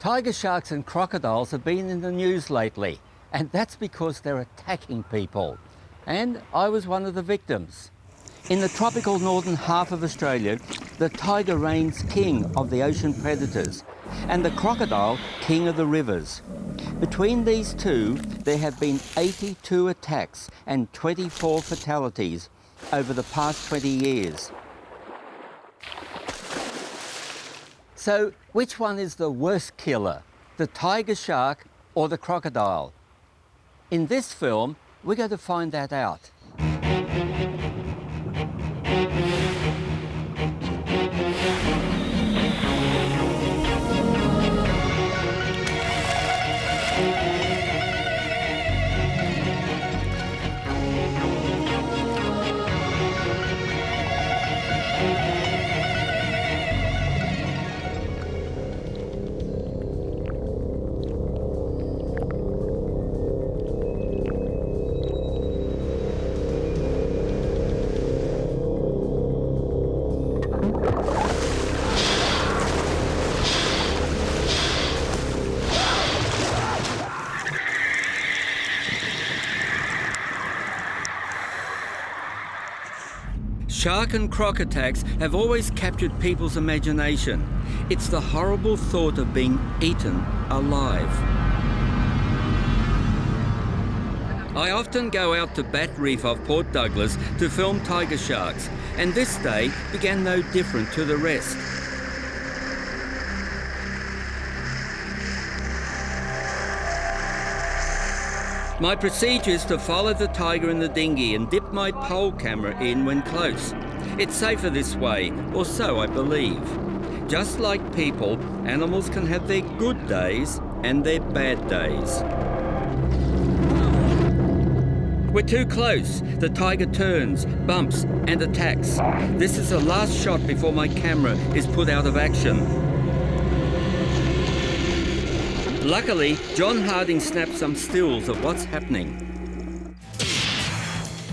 Tiger sharks and crocodiles have been in the news lately, and that's because they're attacking people. And I was one of the victims. In the tropical northern half of Australia, the tiger reigns king of the ocean predators, and the crocodile king of the rivers. Between these two, there have been 82 attacks and 24 fatalities over the past 20 years. So, which one is the worst killer, the tiger shark or the crocodile? In this film, we're going to find that out. Shark and croc attacks have always captured people's imagination. It's the horrible thought of being eaten alive. I often go out to Bat Reef off Port Douglas to film tiger sharks, and this day began no different to the rest. My procedure is to follow the tiger in the dinghy and dip my pole camera in when close. It's safer this way, or so I believe. Just like people, animals can have their good days and their bad days. We're too close. The tiger turns, bumps and attacks. This is the last shot before my camera is put out of action. Luckily, John Harding snapped some stills of what's happening.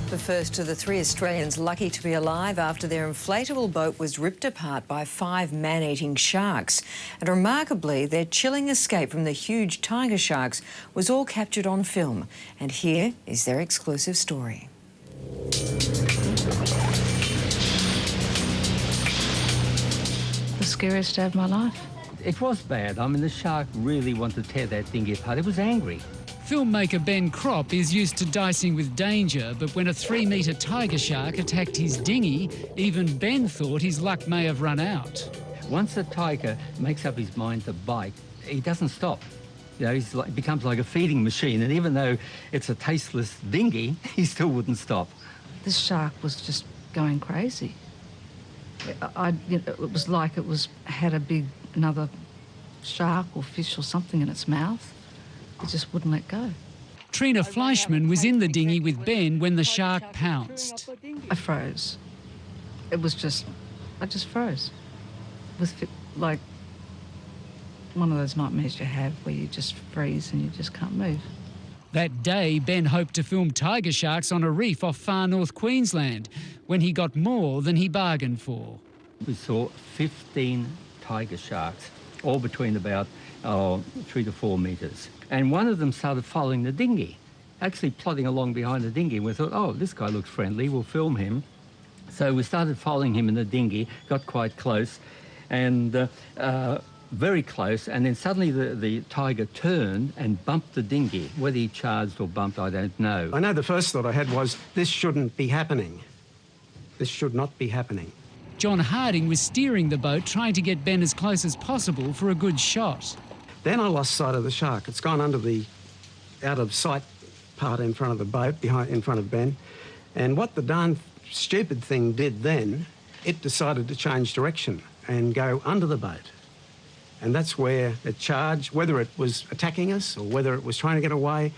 The first of the 3 Australians lucky to be alive after their inflatable boat was ripped apart by 5 man-eating sharks. And remarkably, their chilling escape from the huge tiger sharks was all captured on film. And here is their exclusive story. The scariest day of my life. It was bad. I mean, the shark really wanted to tear that dinghy apart. It was angry. Filmmaker Ben Kropp is used to dicing with danger, but when a 3-metre tiger shark attacked his dinghy, even Ben thought his luck may have run out. Once the tiger makes up his mind to bite, he doesn't stop. You know, he becomes like a feeding machine, and even though it's a tasteless dinghy, he still wouldn't stop. This shark was just going crazy. It was like it had another shark or fish or something in its mouth. It just wouldn't let go. Trina Fleischman was in the dinghy with Ben when the shark pounced. I froze. I just froze. With like one of those nightmares you have where you just freeze and you just can't move. That day, Ben hoped to film tiger sharks on a reef off far north Queensland when he got more than he bargained for. We saw 15 tiger sharks, all between about 3 to 4 metres. And one of them started following the dinghy, actually plodding along behind the dinghy. We thought, oh, this guy looks friendly, we'll film him. So we started following him in the dinghy, got quite close, and very close, and then suddenly the tiger turned and bumped the dinghy. Whether he charged or bumped, I don't know. I know the first thought I had was, this shouldn't be happening. This should not be happening. John Harding was steering the boat, trying to get Ben as close as possible for a good shot. Then I lost sight of the shark. It's gone under the out-of-sight part in front of the boat, in front of Ben. And what the darn stupid thing did then, it decided to change direction and go under the boat. And that's where it charged. Whether it was attacking us or whether it was trying to get away,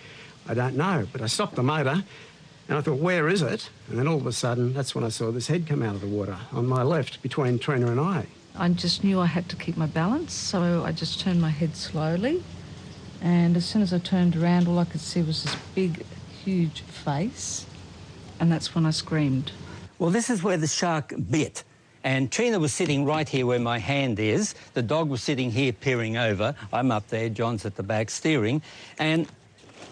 I don't know. But I stopped the motor and I thought, where is it? And then all of a sudden, that's when I saw this head come out of the water on my left between Trina and I. I just knew I had to keep my balance, so I just turned my head slowly. And as soon as I turned around, all I could see was this big, huge face. And that's when I screamed. Well, this is where the shark bit. And Trina was sitting right here where my hand is. The dog was sitting here peering over. I'm up there, John's at the back steering. And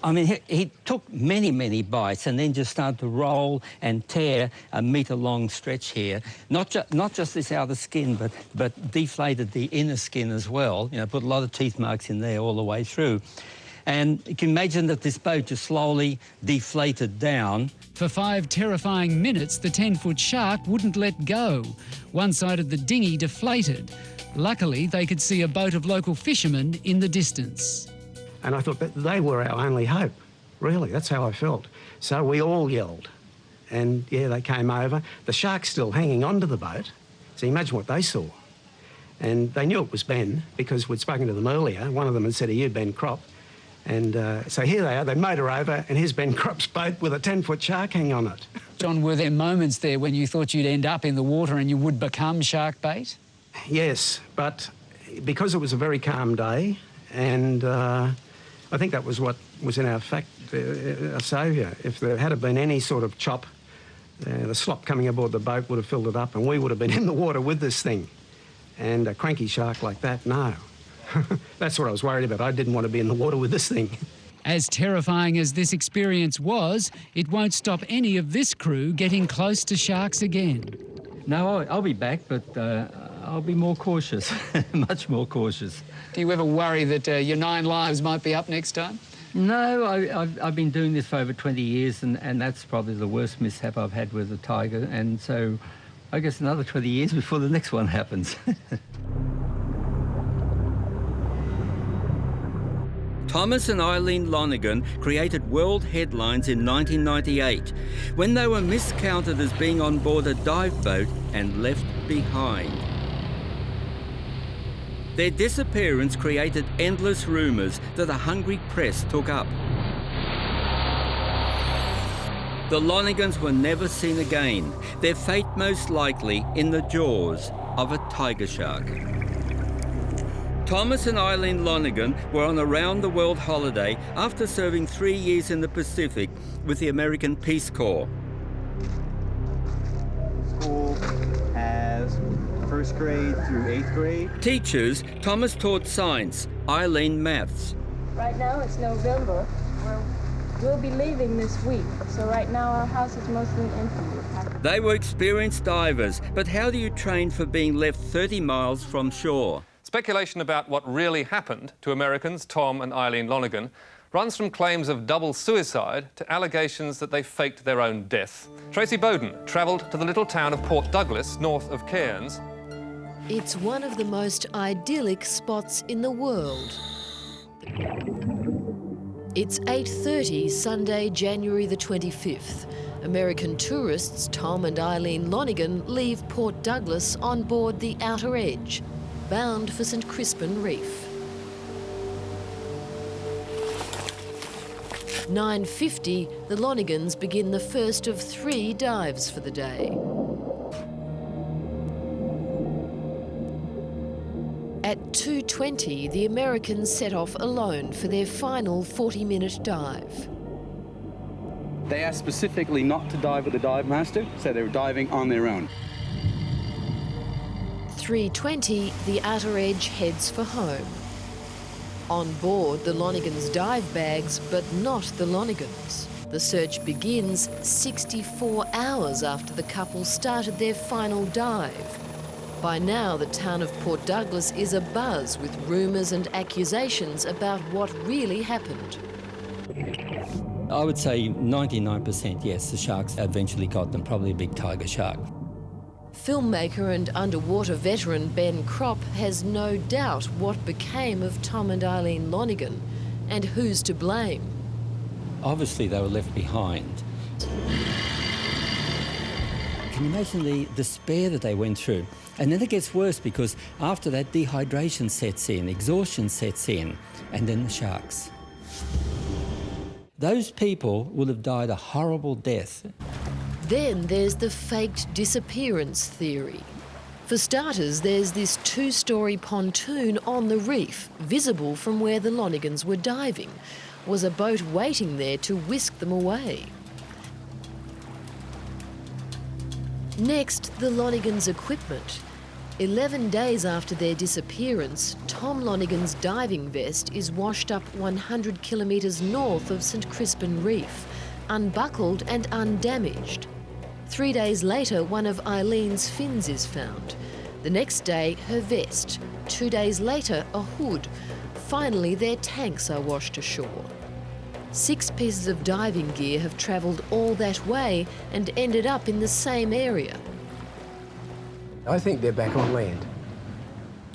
I mean, he took many, many bites and then just started to roll and tear a metre-long stretch here. Not just this outer skin, but deflated the inner skin as well. You know, put a lot of teeth marks in there all the way through. And you can imagine that this boat just slowly deflated down. For 5 terrifying minutes, the 10-foot shark wouldn't let go. One side of the dinghy deflated. Luckily, they could see a boat of local fishermen in the distance. And I thought that they were our only hope, really. That's how I felt. So we all yelled. And, yeah, they came over. The shark's still hanging onto the boat. So imagine what they saw. And they knew it was Ben because we'd spoken to them earlier. One of them had said, "Are you Ben Crop?" And so here they are. They motor over, and here's Ben Crop's boat with a 10-foot shark hanging on it. John, were there moments there when you thought you'd end up in the water and you would become shark bait? Yes, but because it was a very calm day, and I think that was what was in our saviour. If there had been any sort of chop, the slop coming aboard the boat would have filled it up and we would have been in the water with this thing. And a cranky shark like that, no. That's what I was worried about. I didn't want to be in the water with this thing. As terrifying as this experience was, it won't stop any of this crew getting close to sharks again. No, I'll be back, but I'll be more cautious, much more cautious. Do you ever worry that your 9 lives might be up next time? No, I've been doing this for over 20 years, and that's probably the worst mishap I've had with a tiger, and so I guess another 20 years before the next one happens. Thomas and Eileen Lonergan created world headlines in 1998 when they were miscounted as being on board a dive boat and left behind. Their disappearance created endless rumours that a hungry press took up. The Lonergans were never seen again, their fate most likely in the jaws of a tiger shark. Thomas and Eileen Lonergan were on a round-the-world holiday after serving 3 years in the Pacific with the American Peace Corps. School has 1st grade through 8th grade. Teachers, Thomas taught science, Eileen maths. Right now it's November. We'll be leaving this week, so right now our house is mostly empty. They were experienced divers, but how do you train for being left 30 miles from shore? Speculation about what really happened to Americans Tom and Eileen Lonergan runs from claims of double suicide to allegations that they faked their own death. Tracy Bowden travelled to the little town of Port Douglas, north of Cairns. It's one of the most idyllic spots in the world. It's 8:30 Sunday, January the 25th. American tourists Tom and Eileen Lonergan leave Port Douglas on board the Outer Edge, bound for St Crispin Reef. 9:50, the Lonergans begin the first of 3 dives for the day. At 2:20, the Americans set off alone for their final 40-minute dive. They asked specifically not to dive with a dive master, so they were diving on their own. 3:20, the Outer Edge heads for home. On board, the Lonergans' dive bags, but not the Lonergans. The search begins 64 hours after the couple started their final dive. By now, the town of Port Douglas is abuzz with rumours and accusations about what really happened. I would say 99% yes, the sharks eventually got them, probably a big tiger shark. Filmmaker and underwater veteran Ben Crop has no doubt what became of Tom and Eileen Lonergan and who's to blame. Obviously they were left behind. Can you imagine the despair that they went through? And then it gets worse because after that dehydration sets in, exhaustion sets in, and then the sharks. Those people would have died a horrible death. Then there's the faked disappearance theory. For starters, there's this 2-storey pontoon on the reef, visible from where the Lonergans were diving. Was a boat waiting there to whisk them away? Next, the Lonigan's equipment. 11 days after their disappearance, Tom Lonigan's diving vest is washed up 100 kilometres north of St Crispin Reef, unbuckled and undamaged. 3 days later, one of Eileen's fins is found. The next day, her vest. 2 days later, a hood. Finally, their tanks are washed ashore. 6 pieces of diving gear have travelled all that way and ended up in the same area. I think they're back on land.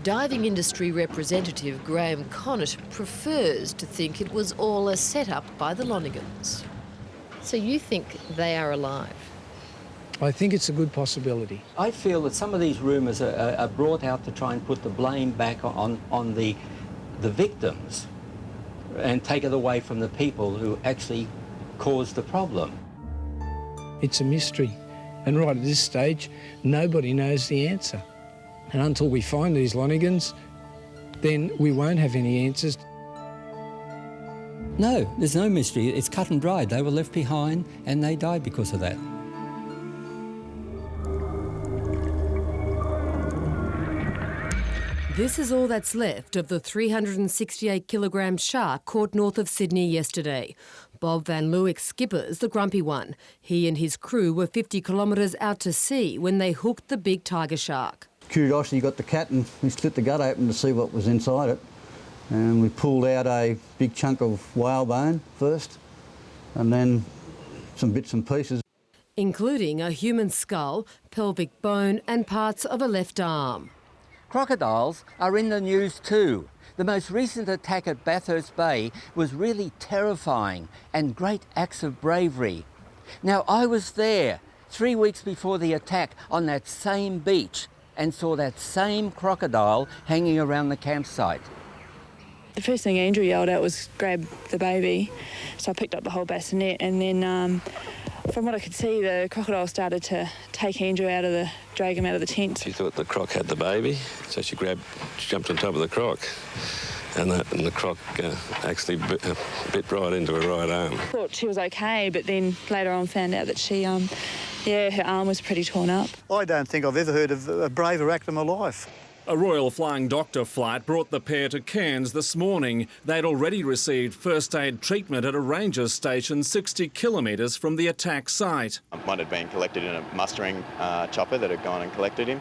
Diving industry representative Graham Connett prefers to think it was all a set-up by the Lonigans. So you think they are alive? I think it's a good possibility. I feel that some of these rumours are brought out to try and put the blame back on the victims and take it away from the people who actually caused the problem. It's a mystery. And right at this stage, nobody knows the answer. And until we find these Lonigans, then we won't have any answers. No, there's no mystery. It's cut and dried. They were left behind and they died because of that. This is all that's left of the 368-kilogram shark caught north of Sydney yesterday. Bob Van Leeuwenhoek skippers the grumpy one. He and his crew were 50 kilometres out to sea when they hooked the big tiger shark. Curiosity got the cat and we split the gut open to see what was inside it. And we pulled out a big chunk of whalebone first and then some bits and pieces. Including a human skull, pelvic bone and parts of a left arm. Crocodiles are in the news too. The most recent attack at Bathurst Bay was really terrifying and great acts of bravery. Now, I was there 3 weeks before the attack on that same beach and saw that same crocodile hanging around the campsite. The first thing Andrew yelled out was, "Grab the baby." So I picked up the whole bassinet and then from what I could see, the crocodile started to take Andrew drag him out of the tent. She thought the croc had the baby, so she jumped on top of the croc, and the croc actually bit right into her right arm. I thought she was okay, but then later on found out that she, her arm was pretty torn up. I don't think I've ever heard of a braver act in my life. A Royal Flying Doctor flight brought the pair to Cairns this morning. They'd already received first aid treatment at a ranger station 60 kilometres from the attack site. One had been collected in a mustering chopper that had gone and collected him,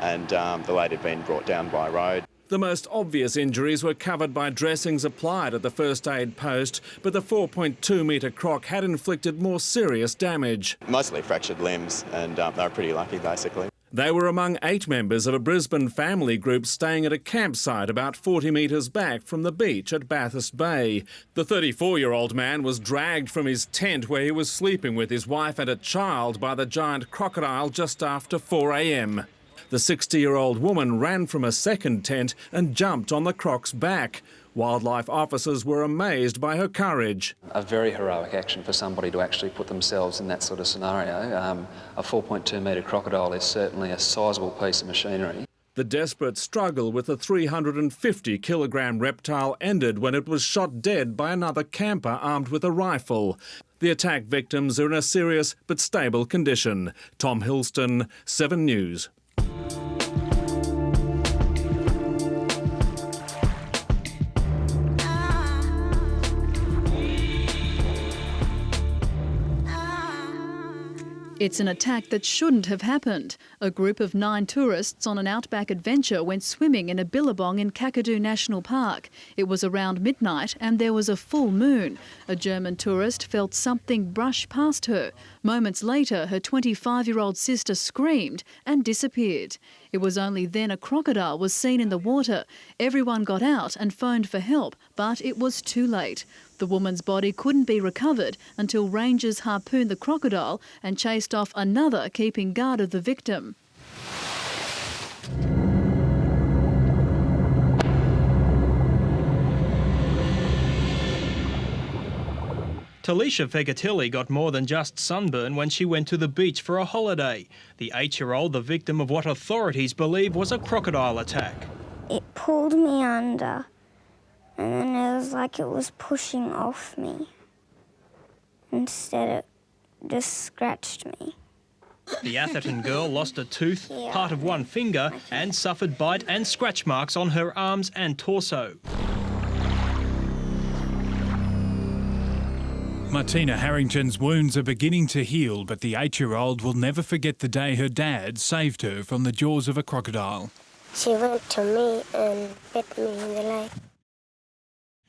and the late had been brought down by road. The most obvious injuries were covered by dressings applied at the first aid post, but the 4.2-metre croc had inflicted more serious damage. Mostly fractured limbs, and they were pretty lucky, basically. They were among 8 members of a Brisbane family group staying at a campsite about 40 metres back from the beach at Bathurst Bay. The 34-year-old man was dragged from his tent where he was sleeping with his wife and a child by the giant crocodile just after 4 a.m. The 60-year-old woman ran from a second tent and jumped on the croc's back. Wildlife officers were amazed by her courage. A very heroic action for somebody to actually put themselves in that sort of scenario. A 4.2-metre crocodile is certainly a sizable piece of machinery. The desperate struggle with the 350-kilogram reptile ended when it was shot dead by another camper armed with a rifle. The attack victims are in a serious but stable condition. Tom Hilston, 7 News. It's an attack that shouldn't have happened. A group of 9 tourists on an outback adventure went swimming in a billabong in Kakadu National Park. It was around midnight and there was a full moon. A German tourist felt something brush past her. Moments later, her 25-year-old sister screamed and disappeared. It was only then a crocodile was seen in the water. Everyone got out and phoned for help, but it was too late. The woman's body couldn't be recovered until rangers harpooned the crocodile and chased off another keeping guard of the victim. Talisha Fegatilli got more than just sunburn when she went to the beach for a holiday. The 8-year-old, the victim of what authorities believe was a crocodile attack. It pulled me under, and then it was like it was pushing off me. Instead, it just scratched me. The Atherton girl lost a tooth, part of one finger, and suffered bite and scratch marks on her arms and torso. Martina Harrington's wounds are beginning to heal, but the 8-year-old will never forget the day her dad saved her from the jaws of a crocodile. She went to me and bit me in the leg.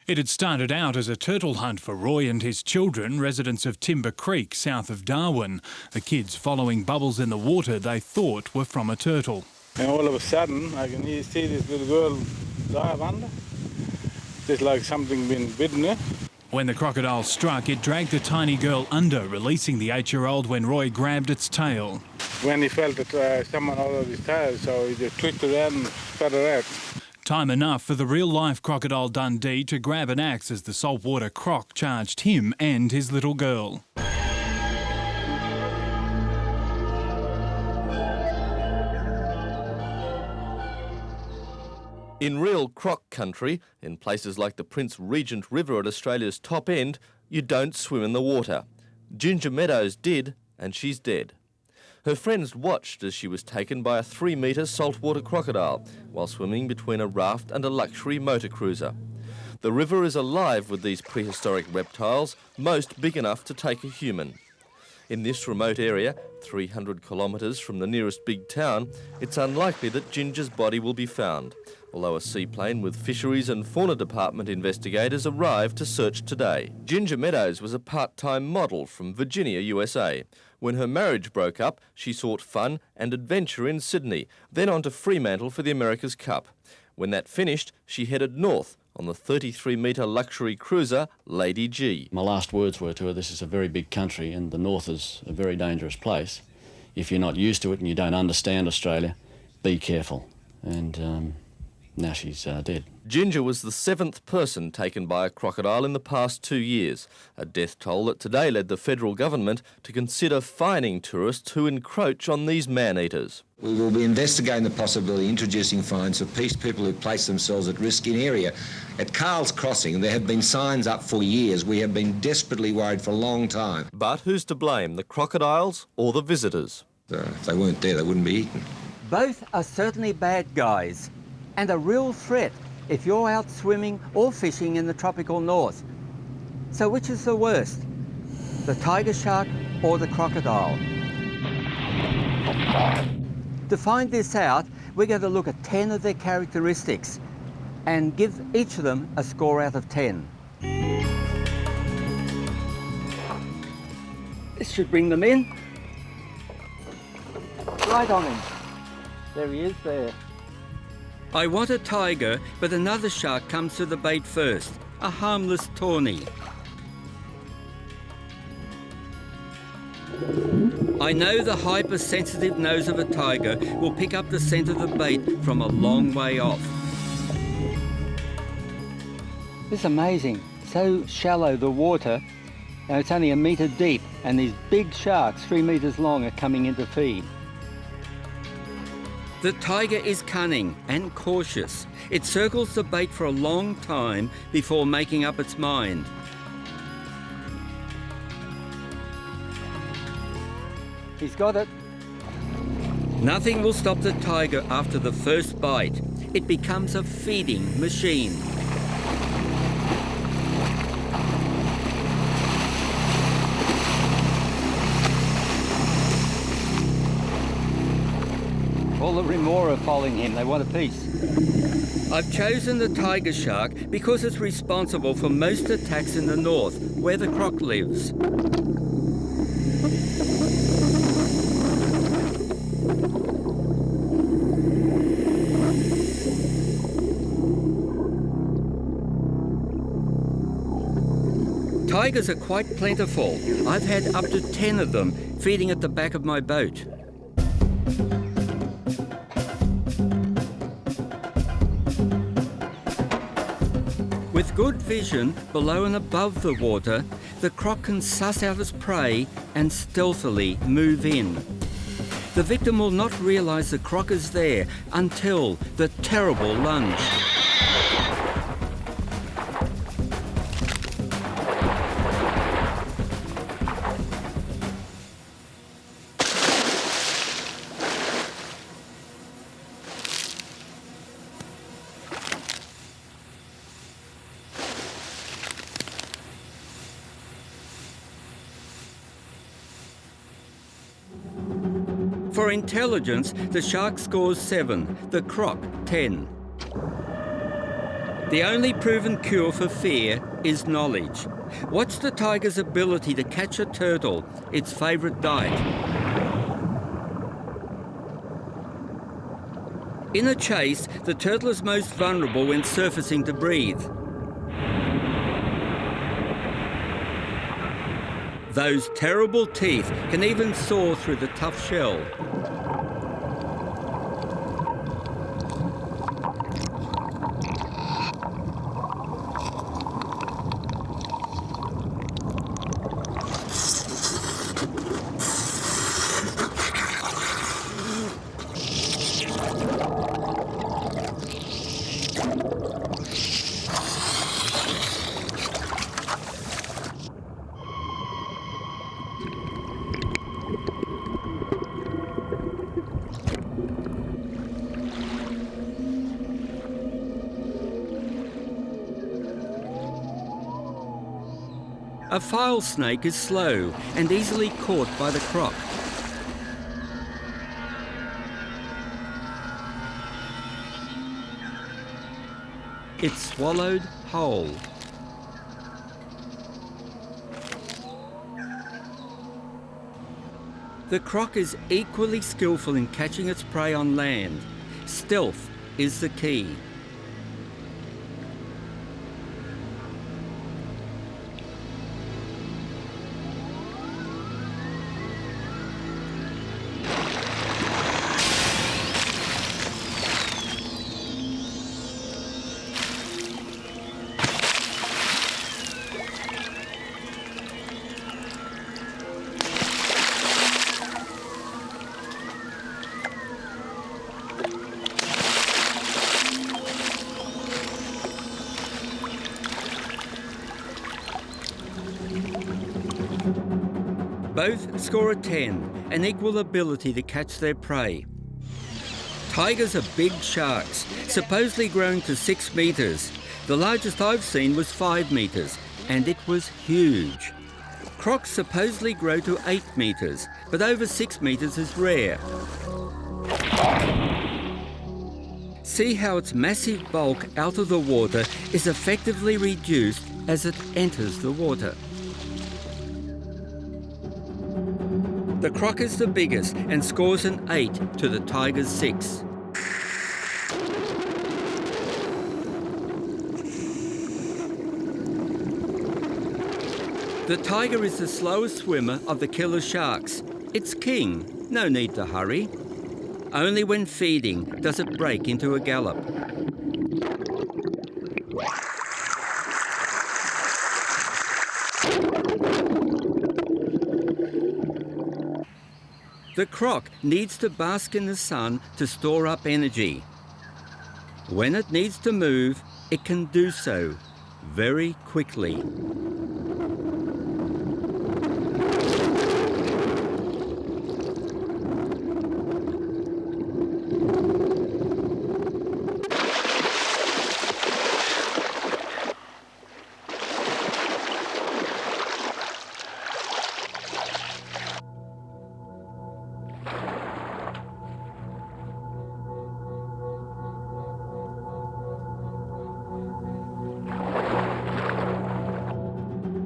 It had started out as a turtle hunt for Roy and his children, residents of Timber Creek, south of Darwin. The kids following bubbles in the water they thought were from a turtle. And all of a sudden, I can see this little girl dive under. Just like something been bitten her. When the crocodile struck, it dragged the tiny girl under, releasing the 8-year-old when Roy grabbed its tail. When he felt that someone out of his tail, so he just twisted around and spat her out. Time enough for the real-life Crocodile Dundee to grab an axe as the saltwater croc charged him and his little girl. In real croc country, in places like the Prince Regent River at Australia's top end, you don't swim in the water. Ginger Meadows did, and she's dead. Her friends watched as she was taken by a 3-metre saltwater crocodile while swimming between a raft and a luxury motor cruiser. The river is alive with these prehistoric reptiles, most big enough to take a human. In this remote area, 300 kilometres from the nearest big town, it's unlikely that Ginger's body will be found, although a seaplane with Fisheries and Fauna Department investigators arrived to search today. Ginger Meadows was a part-time model from Virginia, USA. When her marriage broke up, she sought fun and adventure in Sydney, then on to Fremantle for the America's Cup. When that finished, she headed north on the 33-metre luxury cruiser Lady G. My last words were to her, this is a very big country and the north is a very dangerous place. If you're not used to it and you don't understand Australia, be careful. And now she's dead. Ginger was the 7th person taken by a crocodile in the past 2 years, a death toll that today led the federal government to consider fining tourists who encroach on these man-eaters. We will be investigating the possibility of introducing fines for people who place themselves at risk in area. At Carl's Crossing, there have been signs up for years. We have been desperately worried for a long time. But who's to blame, the crocodiles or the visitors? If they weren't there, they wouldn't be eaten. Both are certainly bad guys and a real threat if you're out swimming or fishing in the tropical north. So which is the worst, the tiger shark or the crocodile? To find this out, we're going to look at 10 of their characteristics and give each of them a score out of 10. This should bring them in. Right on him. There he is there. I want a tiger, but another shark comes to the bait first, a harmless tawny. I know the hypersensitive nose of a tiger will pick up the scent of the bait from a long way off. It's amazing, so shallow the water, and it's only 1 metre deep, and these big sharks 3 metres long are coming in to feed. The tiger is cunning and cautious. It circles the bait for a long time before making up its mind. He's got it. Nothing will stop the tiger after the first bite. It becomes a feeding machine. All the remora following him, they want a piece. I've chosen the tiger shark because it's responsible for most attacks in the north, where the croc lives. Tigers are quite plentiful. I've had up to 10 of them feeding at the back of my boat. With good vision below and above the water, the croc can suss out its prey and stealthily move in. The victim will not realise the croc is there until the terrible lunge. For intelligence, the shark scores 7, the croc 10. The only proven cure for fear is knowledge. Watch the tiger's ability to catch a turtle, its favourite diet. In a chase, the turtle is most vulnerable when surfacing to breathe. Those terrible teeth can even saw through the tough shell. A file snake is slow and easily caught by the croc. It's swallowed whole. The croc is equally skillful in catching its prey on land. Stealth is the key. Both score a 10, an equal ability to catch their prey. Tigers are big sharks, supposedly growing to 6 metres. The largest I've seen was 5 metres, and it was huge. Crocs supposedly grow to 8 metres, but over 6 metres is rare. See how its massive bulk out of the water is effectively reduced as it enters the water. The croc is the biggest and scores an 8 to the tiger's 6. The tiger is the slowest swimmer of the killer sharks. It's king, no need to hurry. Only when feeding does it break into a gallop. The croc needs to bask in the sun to store up energy. When it needs to move, it can do so very quickly.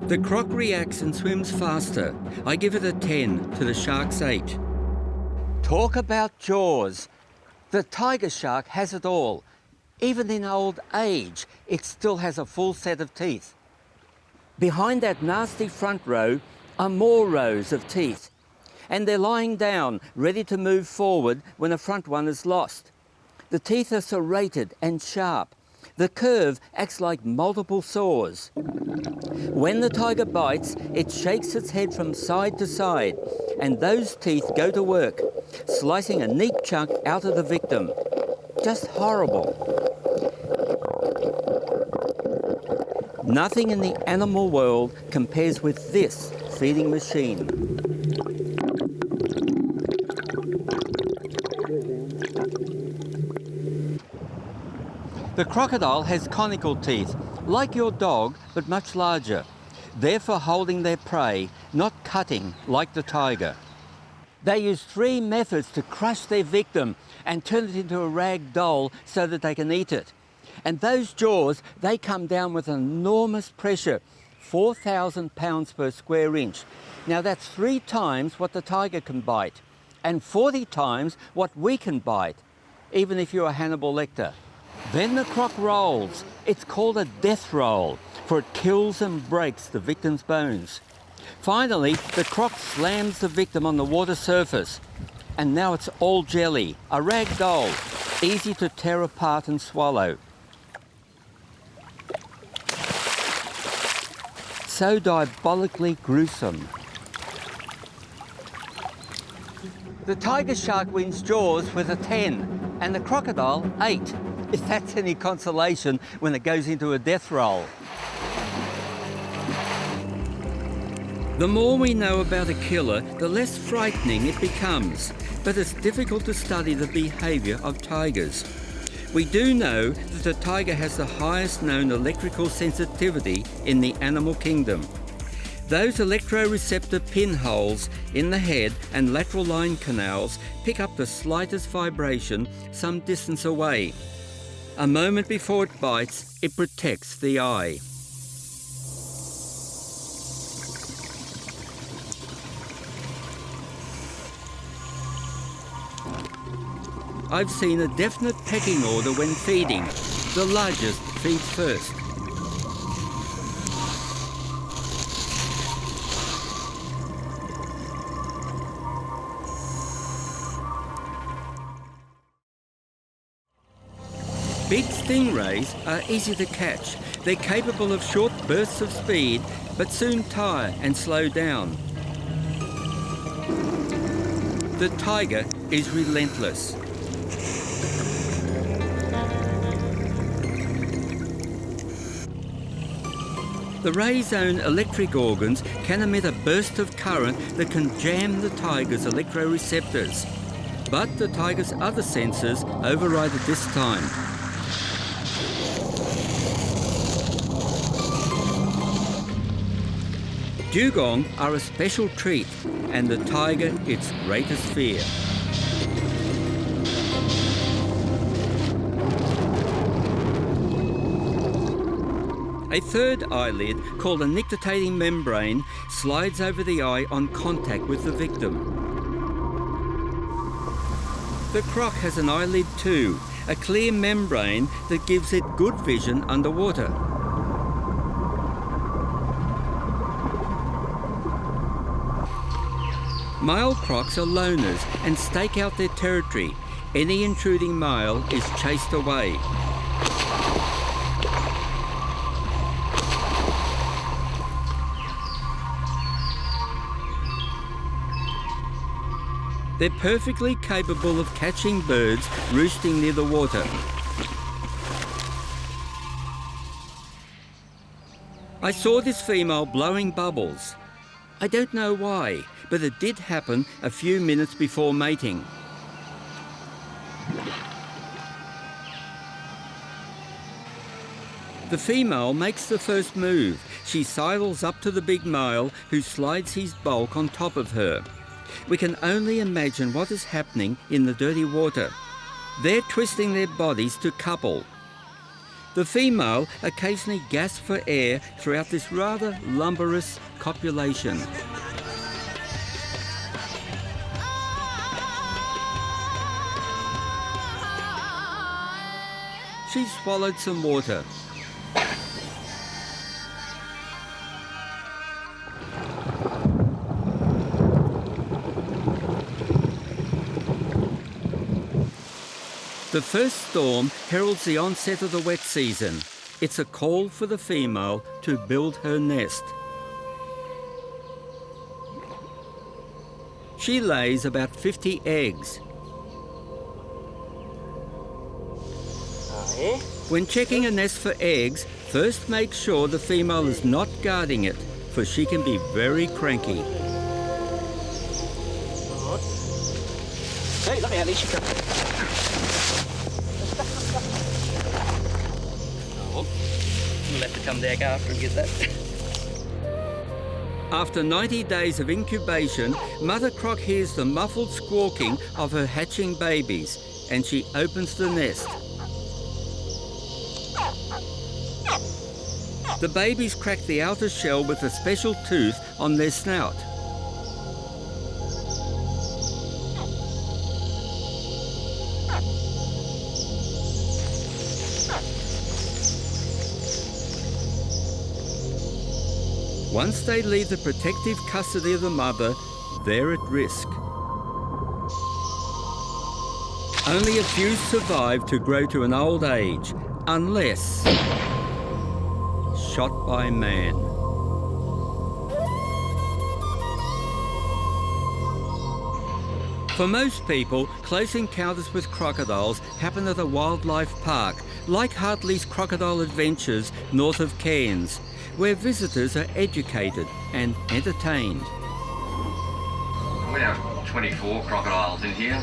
The croc reacts and swims faster. I give it a 10 to the shark's 8. Talk about jaws. The tiger shark has it all. Even in old age, it still has a full set of teeth. Behind that nasty front row are more rows of teeth, and they're lying down, ready to move forward when a front one is lost. The teeth are serrated and sharp. The curve acts like multiple saws. When the tiger bites, it shakes its head from side to side, and those teeth go to work, slicing a neat chunk out of the victim. Just horrible. Nothing in the animal world compares with this feeding machine. The crocodile has conical teeth, like your dog, but much larger. They're for holding their prey, not cutting like the tiger. They use 3 methods to crush their victim and turn it into a rag doll so that they can eat it. And those jaws, they come down with enormous pressure, 4,000 pounds per square inch. Now that's 3 times what the tiger can bite and 40 times what we can bite, even if you're a Hannibal Lecter. Then the croc rolls. It's called a death roll, for it kills and breaks the victim's bones. Finally, the croc slams the victim on the water surface, and now it's all jelly, a rag doll, easy to tear apart and swallow. So diabolically gruesome. The tiger shark wins Jaws with a 10, and the crocodile 8, if that's any consolation when it goes into a death roll. The more we know about a killer, the less frightening it becomes, but it's difficult to study the behaviour of tigers. We do know that the tiger has the highest known electrical sensitivity in the animal kingdom. Those electroreceptor pinholes in the head and lateral line canals pick up the slightest vibration some distance away. A moment before it bites, it protects the eye. I've seen a definite pecking order when feeding. The largest feeds first. Big stingrays are easy to catch. They're capable of short bursts of speed, but soon tire and slow down. The tiger is relentless. The ray's own electric organs can emit a burst of current that can jam the tiger's electroreceptors. But the tiger's other sensors override it this time. Dugong are a special treat, and the tiger its greatest fear. A third eyelid, called a nictitating membrane, slides over the eye on contact with the victim. The croc has an eyelid too, a clear membrane that gives it good vision underwater. Male crocs are loners and stake out their territory. Any intruding male is chased away. They're perfectly capable of catching birds roosting near the water. I saw this female blowing bubbles. I don't know why, but it did happen a few minutes before mating. The female makes the first move. She sidles up to the big male, who slides his bulk on top of her. We can only imagine what is happening in the dirty water. They're twisting their bodies to couple. The female occasionally gasps for air throughout this rather lumberous copulation. She swallowed some water. The first storm heralds the onset of the wet season. It's a call for the female to build her nest. She lays about 50 eggs. When checking a nest for eggs, first make sure the female is not guarding it, for she can be very cranky. Hey, let me have these. You'll have to come back after and get that. After 90 days of incubation, Mother Croc hears the muffled squawking of her hatching babies, and she opens the nest. The babies crack the outer shell with a special tooth on their snout. Once they leave the protective custody of the mother, they're at risk. Only a few survive to grow to an old age, unless shot by man. For most people, close encounters with crocodiles happen at a wildlife park, like Hartley's Crocodile Adventures north of Cairns, where visitors are educated and entertained. We have 24 crocodiles in here.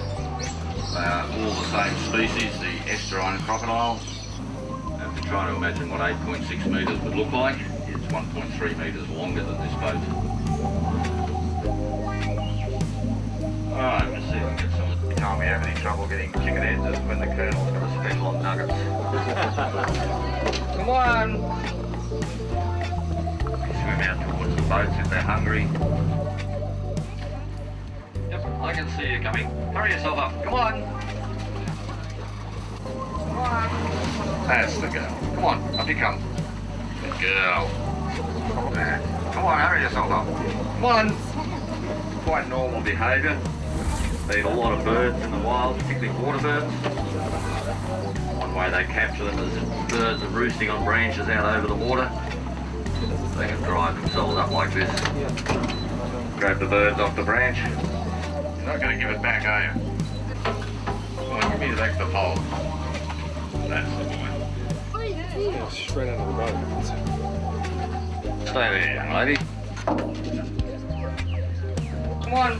They are all the same species, the estuarine crocodile. If you're trying to imagine what 8.6 metres would look like, it's 1.3 metres longer than this boat. Alright, let's see if we can get some. The time we have any trouble getting chicken heads is when the Colonel's got a special on nuggets. Come on! Swim out towards the boats if they're hungry. Yep, I can see you coming. Hurry yourself up. Come on! Come on! That's the girl. Come on, up you come. Good girl. There. Come on, hurry yourself up. Come on! Quite normal behaviour. They eat a lot of birds in the wild, particularly water birds. One way they capture them is birds are roosting on branches out over the water. They can drive themselves up like this. Grab the birds off the branch. You're not going to give it back, are you? Come on, give me the extra pole. That's the boy. Straight under the boat. Stay there, young lady. Come on.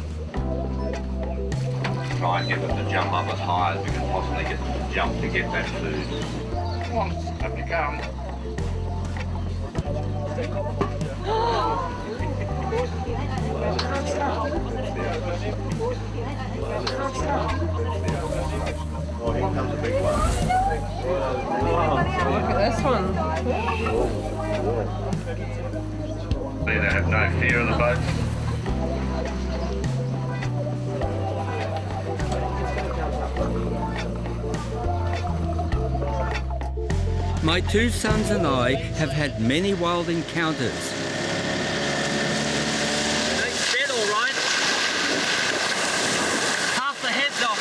Try and get them to jump up as high as we can possibly get them to jump to get that food. Come on, up you come. Oh, here comes a big one. Look at this one. They have no fear of the boats. My two sons and I have had many wild encounters. It's dead, all right. Half the head's off,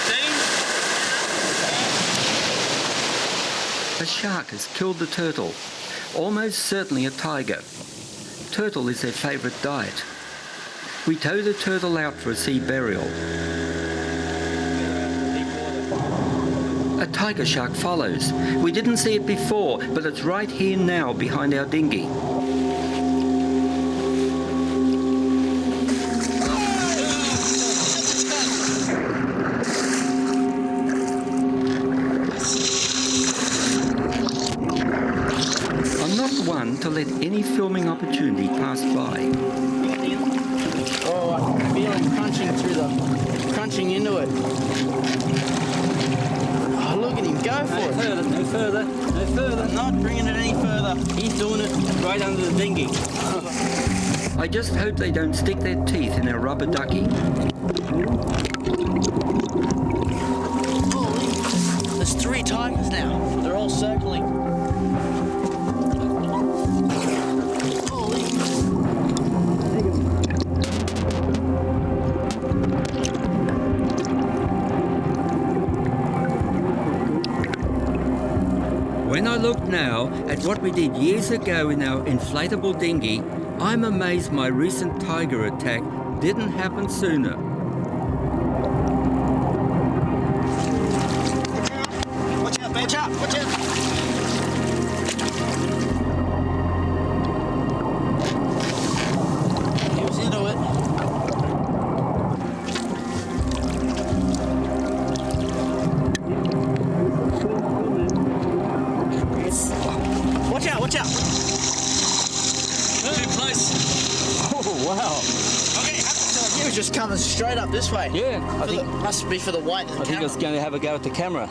Dean. A shark has killed the turtle, almost certainly a tiger. Turtle is their favourite diet. We tow the turtle out for a sea burial. A tiger shark follows. We didn't see it before, but it's right here now behind our dinghy. I'm not one to let any filming opportunity pass by. Oh, I can feel it crunching into it. Look at him, go for it. No further. I'm not bringing it any further. He's doing it right under the dinghy. I just hope they don't stick their teeth in our rubber ducky. Holy, there's 3 tigers now. They're all circling. When I look now at what we did years ago in our inflatable dinghy, I'm amazed my recent tiger attack didn't happen sooner. Watch out, watch out, watch out. He was into it. Watch out, watch out. Too close. Oh, wow. He was just coming straight up this way. Yeah, I think must be for the weight of the I think camera. it's going to have a go at the camera.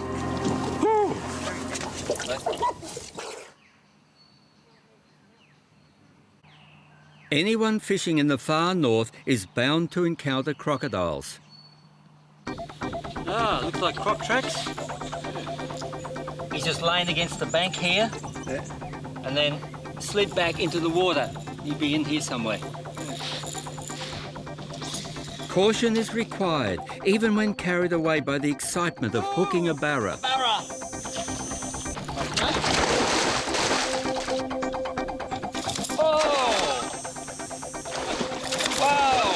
Anyone fishing in the far north is bound to encounter crocodiles. Ah, looks like croc tracks. He's just laying against the bank here, and then slid back into the water. He'd be in here somewhere. Caution is required, even when carried away by the excitement of hooking a barra. Barra! Oh! Wow!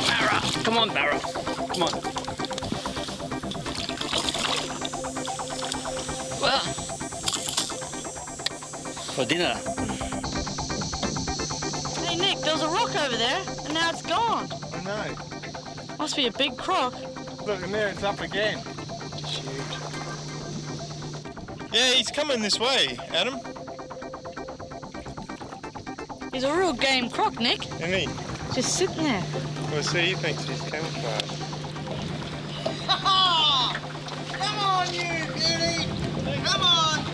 Barra! Come on, Barra. Come on. Well, for dinner. Hey Nick, there was a rock over there, and now it's gone. I know. Must be a big croc. Look, and there it's up again. Yeah, he's coming this way, Adam. He's a real game croc, Nick. Isn't he? Just sitting there. Well, see, he thinks he's camouflage. Come on, you beauty! Come on!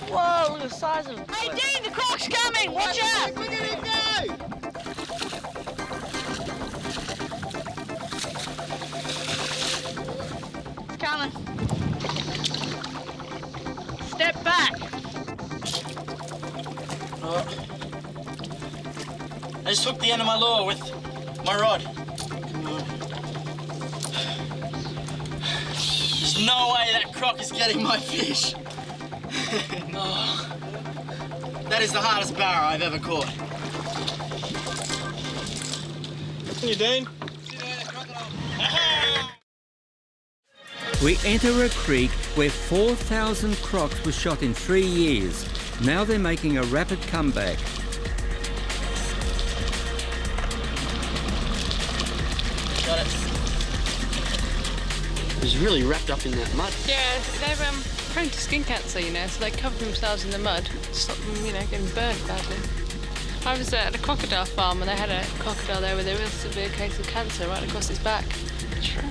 Whoa, look at the size of him. Hey, Dean, the croc's coming! Watch out! Look at him go! It's coming. Step back. I just hooked the end of my lure with my rod. There's no way that croc is getting my fish. Oh, that is the hardest barra I've ever caught. You Dean? We enter a creek where 4,000 crocs were shot in 3 years. Now they're making a rapid comeback. Got it. He's really wrapped up in that mud. Yeah, they're prone to skin cancer, you know, so they cover themselves in the mud to stop them, you know, getting burnt badly. I was at a crocodile farm and they had a crocodile there with a real severe case of cancer right across his back. True.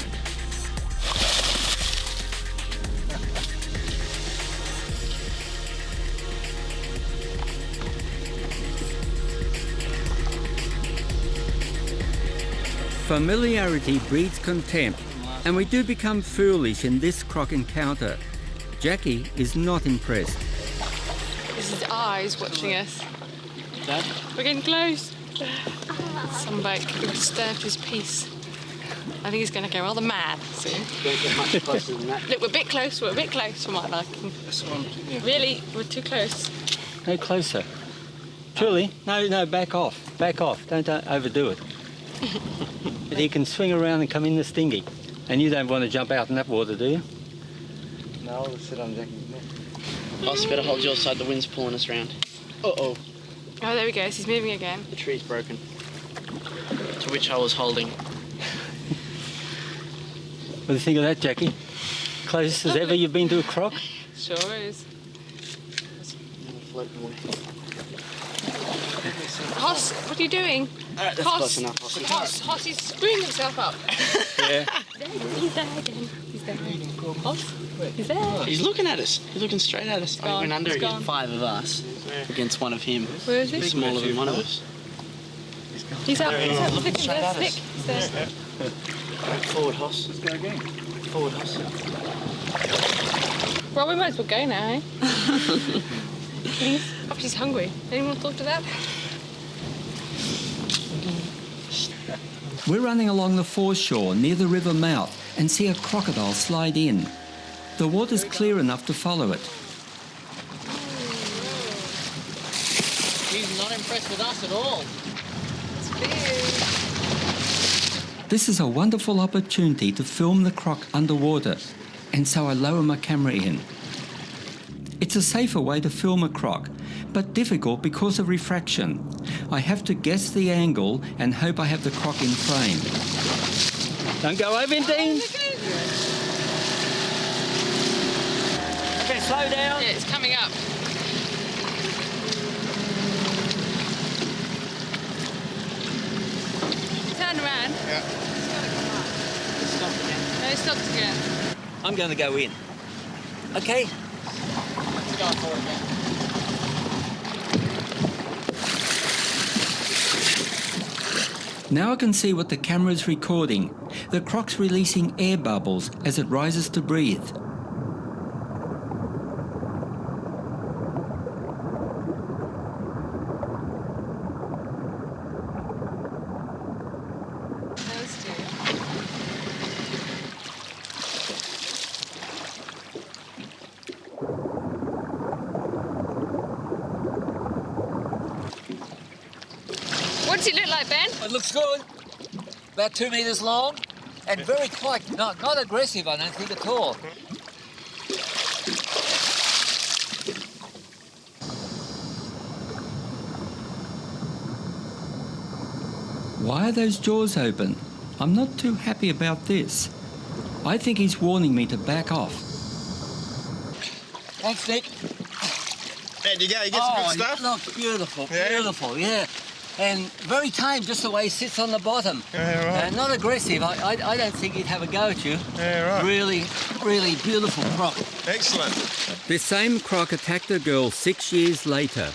Familiarity breeds contempt, and we do become foolish in this croc encounter. Jackie is not impressed. This is his eyes watching us. Dad? We're getting close. Sunbake, he disturbed his peace. I think he's going to go rather mad soon. Don't get much closer than that. Look, we're a bit close for my liking. Really, we're too close. No closer. Julie, no, back off. Back off. Don't overdo it. But he can swing around and come in the stingy. And you don't want to jump out in that water, do you? No, I'll sit on Jackie's neck. Boss, better hold your side, the wind's pulling us round. Uh-oh. Oh, there we go, he's moving again. The tree's broken. To which I was holding. What do you think of that, Jackie? Closest as ever you've been to a croc? Sure is. Floating away. Hoss, what are you doing? Alright, that's close enough, Hossy. Hoss, he's screwing himself up. Yeah. He's there again. He's there. Hoss, he's there. He's looking at us. He's looking straight at us. I went under He's again. gone. 5 of us against 1 of him. Where is he? Smaller than 1 of us. He's up. He's up. Look at him. Straight There's at Nick. us. He's there. Forward, Hoss. Let's go again. Forward, Hoss. Well, we might as well go now, eh? Please. Oh, she's hungry. Anyone thought of that? We're running along the foreshore near the river mouth and see a crocodile slide in. The water's clear enough to follow it. He's not impressed with us at all. It's big. This is a wonderful opportunity to film the croc underwater, and so I lower my camera in. It's a safer way to film a croc, but difficult because of refraction. I have to guess the angle and hope I have the croc in frame. Don't go over, Dean. Okay, slow down. Yeah, it's coming up. Turn around. Yeah. No, it stopped again. I'm going to go in. Okay? It's going forward again. Now I can see what the camera's recording. The croc's releasing air bubbles as it rises to breathe. What does it look like, Ben? It looks good. About 2 metres long and very quick. Not aggressive, I don't think, at all. Why are those jaws open? I'm not too happy about this. I think he's warning me to back off. Thanks, Nick. There you go, you get some good stuff. Look, beautiful, Yeah. beautiful, yeah. And very tame, just the way he sits on the bottom. Yeah, right. Not aggressive. I don't think he'd have a go at you. Yeah, right. Really, really beautiful croc. Excellent. This same croc attacked a girl 6 years later.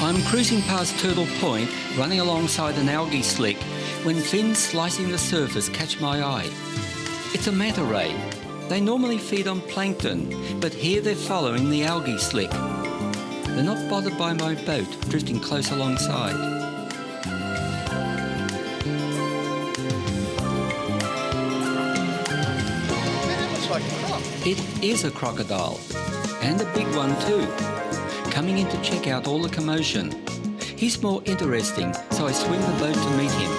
I'm cruising past Turtle Point, running alongside an algae slick, when fins slicing the surface catch my eye. It's a manta ray. They normally feed on plankton, but here they're following the algae slick. They're not bothered by my boat drifting close alongside. That looks like a croc. It is a crocodile, and a big one too, coming in to check out all the commotion. He's more interesting, so I swing the boat to meet him.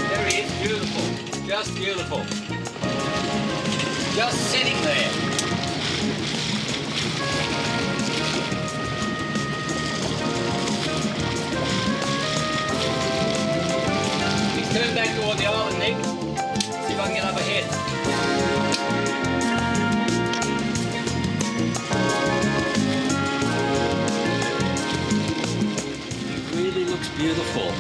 There he is, beautiful. Just beautiful. Just sitting there. Turn back toward the island, Nick. See if I can get up ahead. It really looks beautiful.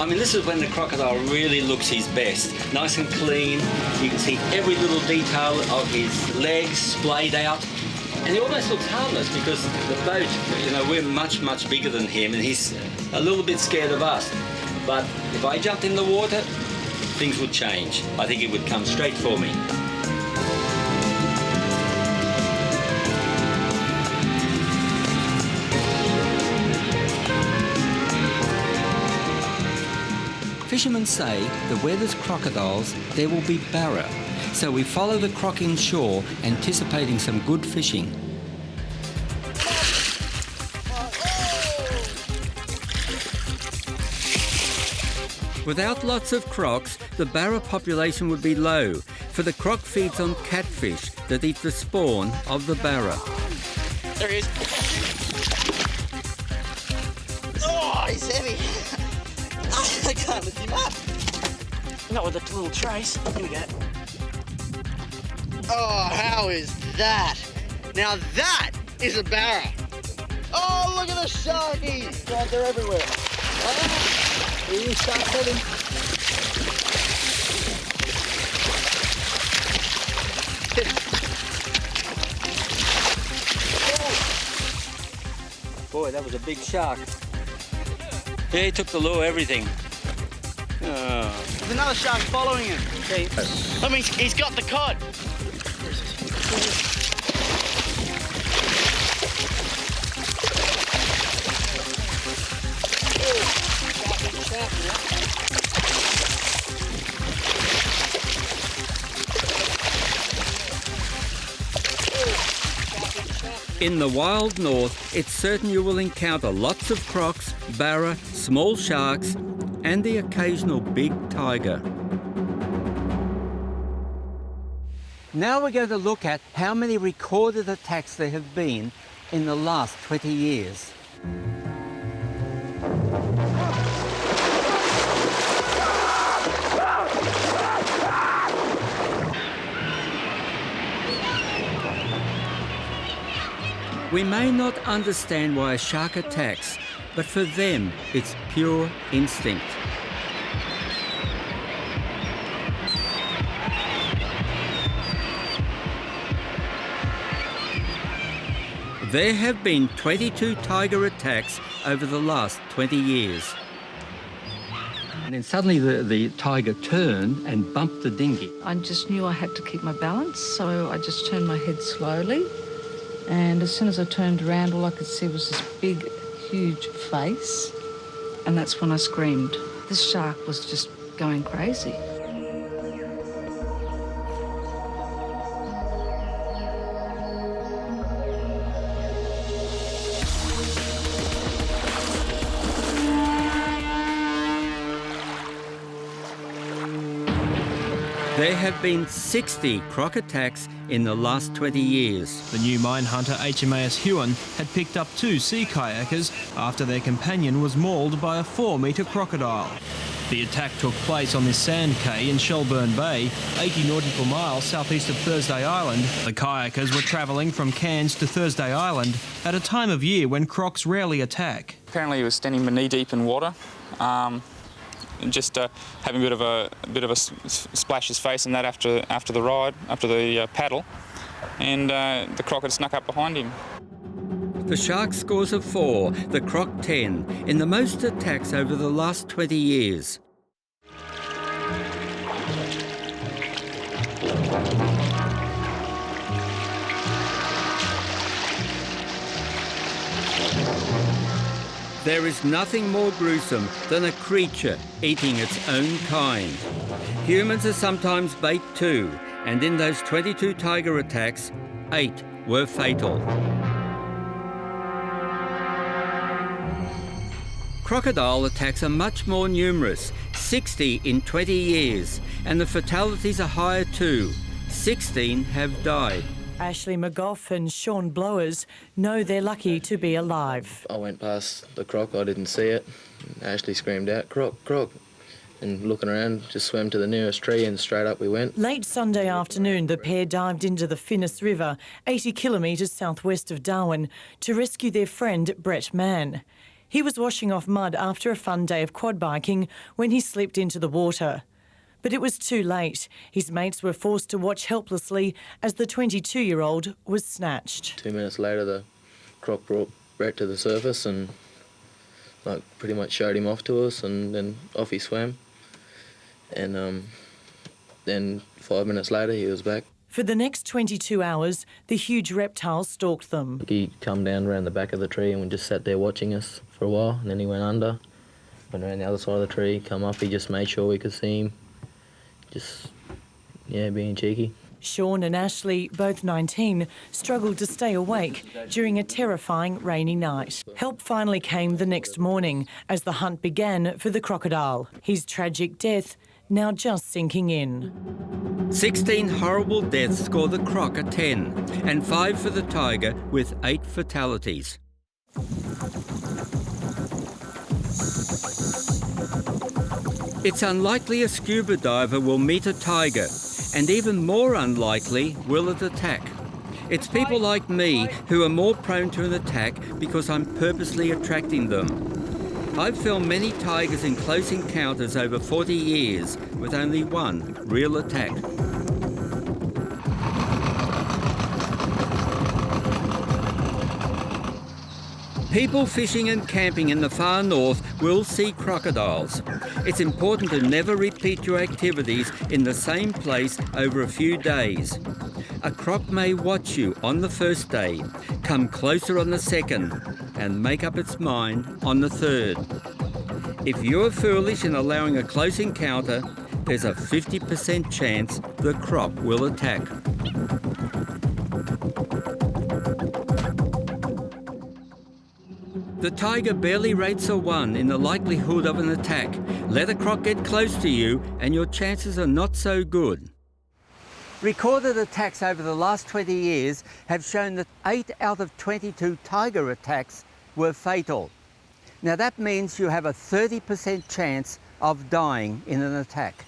I mean, this is when the crocodile really looks his best. Nice and clean. You can see every little detail of his legs splayed out. And he almost looks harmless because the boat, you know, we're much, much bigger than him and he's a little bit scared of us. But if I jumped in the water, things would change. I think it would come straight for me. Fishermen say that where there's crocodiles, there will be barra. So we follow the croc inshore, anticipating some good fishing. Without lots of crocs, the barra population would be low, for the croc feeds on catfish that eat the spawn of the barra. There he is. Oh, he's heavy. I can't lift him up. Not with a little trace. Here we go. Oh, how is that? Now that is a barra. Oh, look at the sharkies. God, they're everywhere. Oh. You start setting. Boy, that was a big shark. Yeah, he took the lure, everything. Oh. There's another shark following him. Okay. I mean, he's got the cod. In the wild north, it's certain you will encounter lots of crocs, barra, small sharks, and the occasional big tiger. Now we're going to look at how many recorded attacks there have been in the last 20 years. We may not understand why a shark attacks, but for them it's pure instinct. There have been 22 tiger attacks over the last 20 years. And then suddenly the tiger turned and bumped the dinghy. I just knew I had to keep my balance, so I just turned my head slowly. And as soon as I turned around, all I could see was this big, huge face. And that's when I screamed. This shark was just going crazy. There have been 60 croc attacks in the last 20 years. The new mine hunter HMAS Huon had picked up 2 sea kayakers after their companion was mauled by a 4-metre crocodile. The attack took place on this sand cay in Shelburne Bay, 80 nautical miles southeast of Thursday Island. The kayakers were travelling from Cairns to Thursday Island at a time of year when crocs rarely attack. Apparently he was standing knee-deep in water. Just having a bit of a splash his face and that after the ride, after the paddle, and the croc had snuck up behind him. The shark scores a 4, the croc 10, in the most attacks over the last 20 years. There is nothing more gruesome than a creature eating its own kind. Humans are sometimes bait too, and in those 22 tiger attacks, 8 were fatal. Crocodile attacks are much more numerous, 60 in 20 years, and the fatalities are higher too. 16 have died. Ashley McGough and Sean Blowers know they're lucky to be alive. I went past the croc, I didn't see it. Ashley screamed out, "Croc, croc." And looking around, just swam to the nearest tree and straight up we went. Late Sunday afternoon, the pair dived into the Finnis River, 80 kilometres southwest of Darwin, to rescue their friend Brett Mann. He was washing off mud after a fun day of quad biking when he slipped into the water. But it was too late. His mates were forced to watch helplessly as the 22-year-old was snatched. 2 minutes later, the croc brought Brett to the surface and pretty much showed him off to us, and then off he swam. And then 5 minutes later, he was back. For the next 22 hours, the huge reptile stalked them. He come down around the back of the tree and we just sat there watching us for a while, and then he went under, went around the other side of the tree, come up, he just made sure we could see him. Just, yeah, being cheeky. Sean and Ashley, both 19, struggled to stay awake during a terrifying rainy night. Help finally came the next morning as the hunt began for the crocodile. His tragic death now just sinking in. 16 horrible deaths score the croc a 10, and 5 for the tiger with 8 fatalities. It's unlikely a scuba diver will meet a tiger, and even more unlikely will it attack. It's people like me who are more prone to an attack because I'm purposely attracting them. I've filmed many tigers in close encounters over 40 years with only one real attack. People fishing and camping in the far north will see crocodiles. It's important to never repeat your activities in the same place over a few days. A croc may watch you on the first day, come closer on the second, and make up its mind on the third. If you're foolish in allowing a close encounter, there's a 50% chance the croc will attack. The tiger barely rates a 1 in the likelihood of an attack. Let a croc get close to you and your chances are not so good. Recorded attacks over the last 20 years have shown that 8 out of 22 tiger attacks were fatal. Now that means you have a 30% chance of dying in an attack.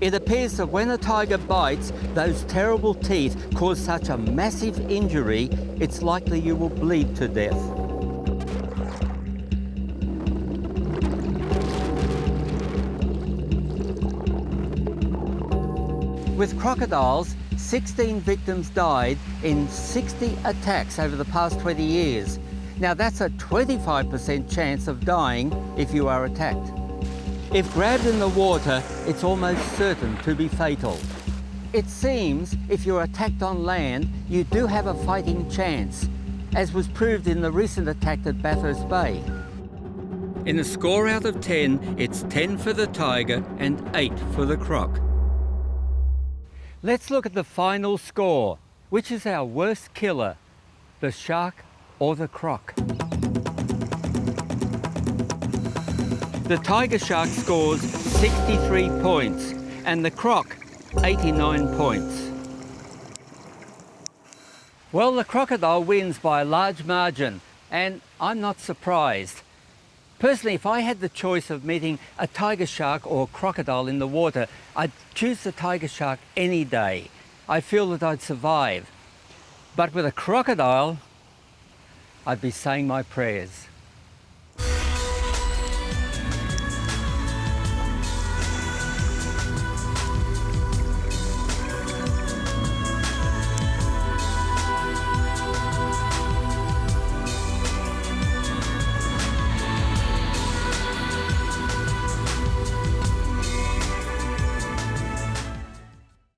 It appears that when a tiger bites, those terrible teeth cause such a massive injury, it's likely you will bleed to death. With crocodiles, 16 victims died in 60 attacks over the past 20 years. Now that's a 25% chance of dying if you are attacked. If grabbed in the water, it's almost certain to be fatal. It seems if you're attacked on land, you do have a fighting chance, as was proved in the recent attack at Bathurst Bay. In a score out of 10, it's 10 for the tiger and 8 for the croc. Let's look at the final score. Which is our worst killer, the shark or the croc? The tiger shark scores 63 points and the croc 89 points. Well, the crocodile wins by a large margin, and I'm not surprised. Personally, if I had the choice of meeting a tiger shark or a crocodile in the water, I'd choose the tiger shark any day. I feel that I'd survive. But with a crocodile, I'd be saying my prayers.